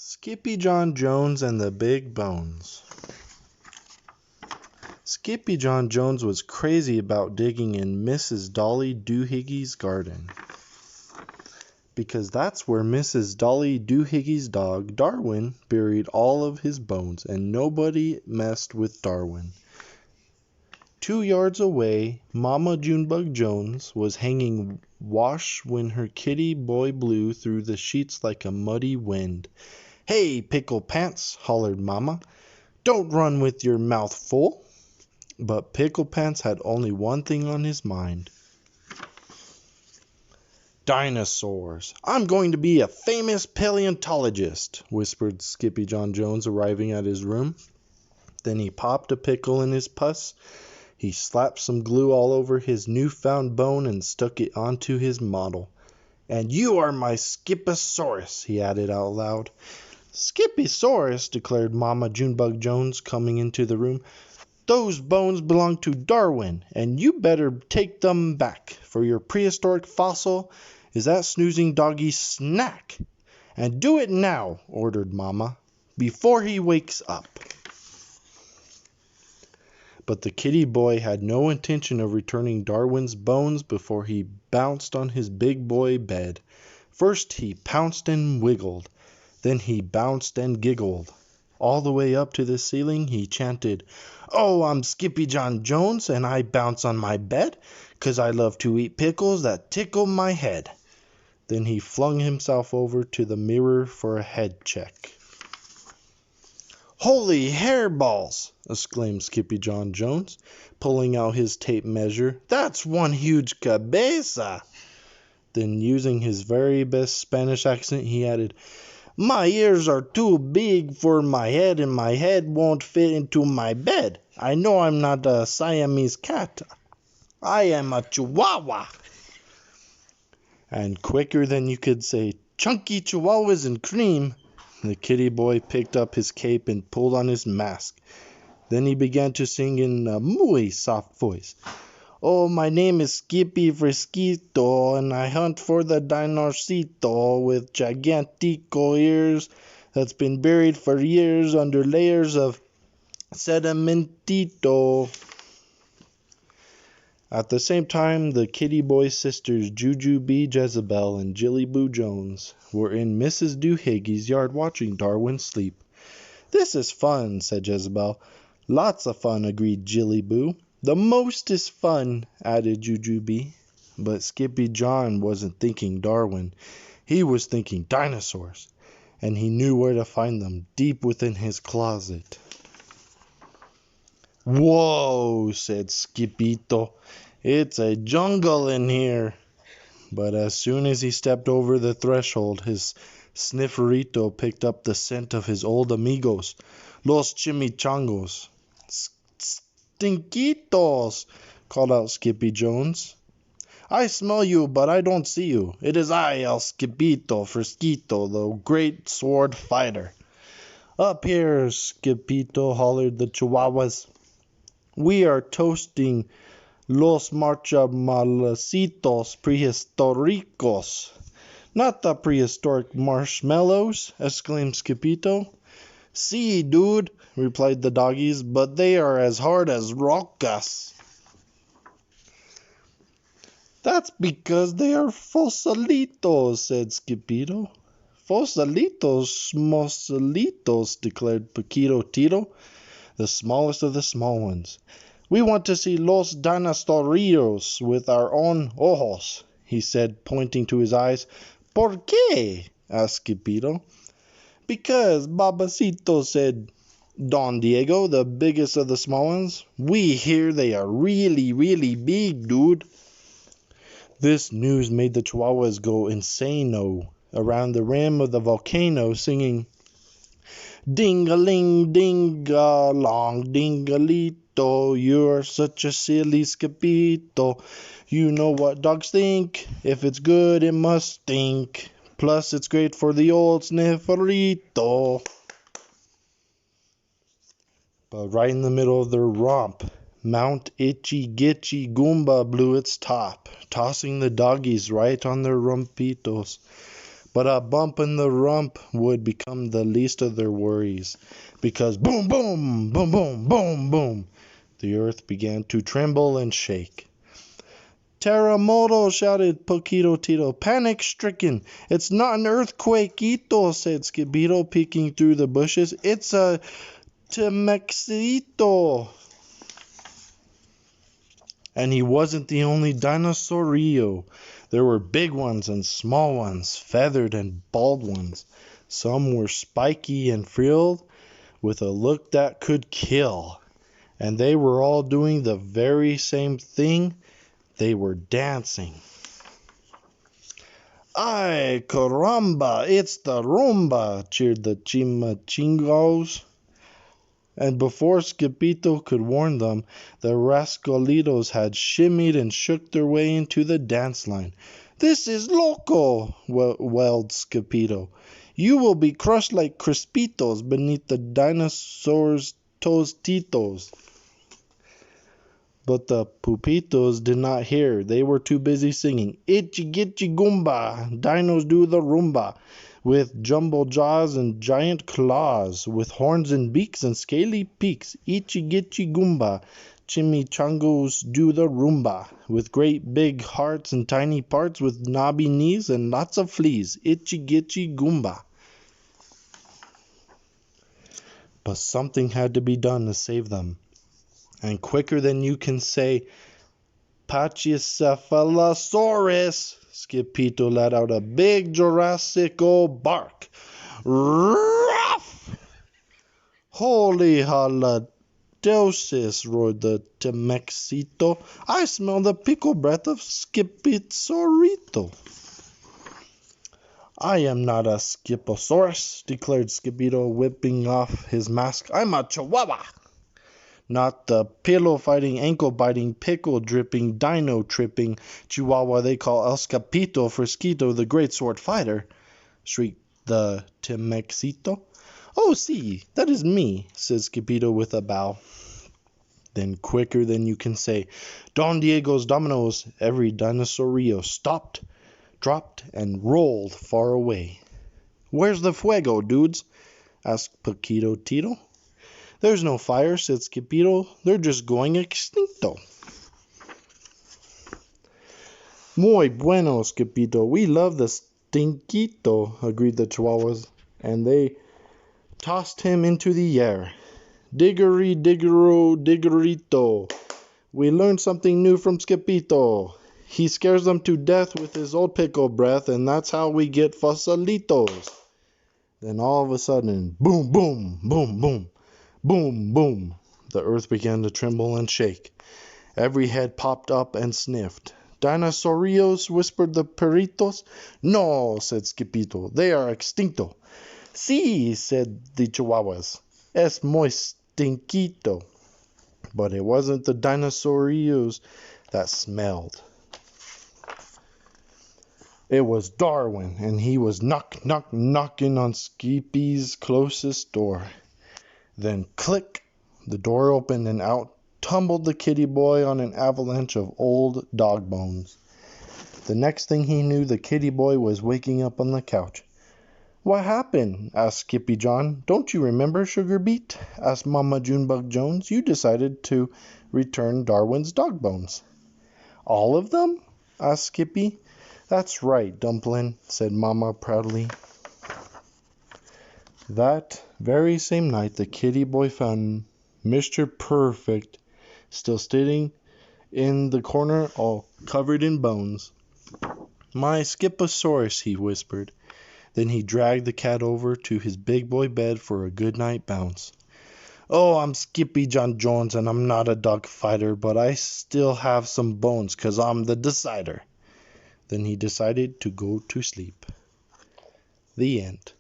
Skippyjon Jones and the Big Bones. Skippyjon Jones was crazy about digging in Mrs. Dolly Doohickeys' garden, because that's where Mrs. Dolly Doohickeys' dog, Darwin, buried all of his bones, and nobody messed with Darwin. 2 yards away, Mama Junebug Jones was hanging wash when her kitty boy blew through the sheets like a muddy wind. "Hey, Pickle Pants," hollered Mama, "don't run with your mouth full." But Pickle Pants had only one thing on his mind. "Dinosaurs. I'm going to be a famous paleontologist," whispered Skippyjon Jones, arriving at his room. Then he popped a pickle in his pus. He slapped some glue all over his newfound bone and stuck it onto his model. "And you are my Skipposaurus," he added out loud. "Skippysaurus," declared Mama Junebug Jones, coming into the room. "Those bones belong to Darwin, and you better take them back, for your prehistoric fossil is that snoozing doggy's snack. And do it now," ordered Mama, "before he wakes up." But the kitty boy had no intention of returning Darwin's bones before he bounced on his big boy bed. First he pounced and wiggled. Then he bounced and giggled. All the way up to the ceiling he chanted, "Oh, I'm Skippyjon Jones, and I bounce on my bed, 'cause I love to eat pickles that tickle my head." Then he flung himself over to the mirror for a head check. "Holy hairballs!" exclaimed Skippyjon Jones, pulling out his tape measure. "That's one huge cabeza." Then, using his very best Spanish accent, he added, "My ears are too big for my head, and my head won't fit into my bed. I know I'm not a Siamese cat. I am a Chihuahua." And quicker than you could say, "Chunky Chihuahuas and cream," the kitty boy picked up his cape and pulled on his mask. Then he began to sing in a muy soft voice. "Oh, my name is Skippy Frisquito, and I hunt for the dinosito with gigantico ears that's been buried for years under layers of sedimentito." At the same time, the kitty boy's sisters, Jujubee Jezebel and Jillyboo Jones, were in Mrs. Doohickeys' yard watching Darwin sleep. "This is fun," said Jezebel. "Lots of fun," agreed Jillyboo. "The mostest fun," added Jujubee. But Skippyjon wasn't thinking Darwin. He was thinking dinosaurs, and he knew where to find them, deep within his closet. "Whoa," said Skippito. "It's a jungle in here." But as soon as he stepped over the threshold, his snifferito picked up the scent of his old amigos, Los Chimichangos. "Stinkitos," called out Skippy Jones. "I smell you, but I don't see you. It is I, El Skippito Frisquito, the great sword fighter." "Up here, Skippito," hollered the Chihuahuas. "We are toasting Los Marchamalecitos Prehistoricos." "Not the prehistoric marshmallows," exclaimed Skippito. "See, dude," replied the doggies, "but they are as hard as rocas." "That's because they are fosilitos," said Skippito. "Fosilitos, mosilitos," declared Paquito Tito, the smallest of the small ones. "We want to see Los Dinosaurios with our own ojos," he said, pointing to his eyes. "Por qué?" asked Skippito. "Because, Babacito," said Don Diego, the biggest of the small ones. "We hear they are really, really big, dude." This news made the Chihuahuas go insano around the rim of the volcano, singing, "Ding-a-ling, ding-a-long, ding-a-lito, you're such a silly Skippito. You know what dogs think, if it's good it must stink. Plus it's great for the old snifferito." But right in the middle of their romp, Mount Itchy Gitchy Goomba blew its top, tossing the doggies right on their rumpitos. But a bump in the rump would become the least of their worries, because boom, boom, boom, boom, boom, boom, the earth began to tremble and shake. Terremoto, shouted Poquito Tito, panic-stricken. It's not an earthquake, Ito, said Skippito, peeking through the bushes. It's a Temexito. And he wasn't the only dinosaurio. There were big ones and small ones, feathered and bald ones. Some were spiky and frilled, with a look that could kill. And they were all doing the very same thing. They were dancing. Ay, caramba, it's the rumba, cheered the chimachingos. And before Skippito could warn them, the rascalitos had shimmied and shook their way into the dance line. This is loco, wailed Skippito. You will be crushed like crispitos beneath the dinosaurs' tostitos. But the pupitos did not hear. They were too busy singing, Itchy Gitchy Goomba, dinos do the rumba, with jumbo jaws and giant claws, with horns and beaks and scaly peaks. Itchy Gitchy Goomba, chimichangos do the rumba, with great big hearts and tiny parts, with knobby knees and lots of fleas. Itchy Gitchy Goomba. But something had to be done to save them. And quicker than you can say, Pachycephalosaurus, Skippito let out a big Jurassico bark. Ruff! Holy halitosis, roared the Temexito. I smell the pickle breath of Skippitzorito. I am not a Skipposaurus, declared Skippito, whipping off his mask. I'm a Chihuahua. Not the pillow-fighting, ankle-biting, pickle-dripping, dino-tripping Chihuahua they call El Scapito for Skito, the great sword fighter, shrieked the Temexito. Oh, see, that is me, said Skippito with a bow. Then, quicker than you can say, Don Diego's dominoes, every dinosaurio stopped, dropped, and rolled far away. Where's the fuego, dudes? asked Poquito Tito. There's no fire, said Skippito. They're just going extinto. Muy bueno, Skippito. We love the stinquito, agreed the Chihuahuas, and they tossed him into the air. Diggery, diggero, diggerito. We learned something new from Skippito. He scares them to death with his old pickle breath, and that's how we get fosilitos. Then all of a sudden, boom, boom, boom, boom. Boom, boom, the earth began to tremble and shake. Every head popped up and sniffed. Dinosaurios, whispered the perritos. No, said Skippito, they are extinto. Sí, said the Chihuahuas. Es muy stinquito. But it wasn't the dinosaurios that smelled. It was Darwin, and he was knocking on Skippy's closest door. Then click, the door opened and out tumbled the kitty boy on an avalanche of old dog bones. The next thing he knew, the kitty boy was waking up on the couch. What happened? Asked Skippyjon. Don't you remember, Sugar Beet? Asked Mama Junebug Jones. You decided to return Darwin's dog bones. All of them? Asked Skippy. That's right, Dumpling, said Mama proudly. That very same night, the kitty boy found Mr. Perfect still sitting in the corner, all covered in bones. My Skipposaurus, he whispered. Then he dragged the cat over to his big boy bed for a good night bounce. Oh, I'm Skippyjon Jones, and I'm not a dog fighter, but I still have some bones, 'cause I'm the decider. Then he decided to go to sleep. The end.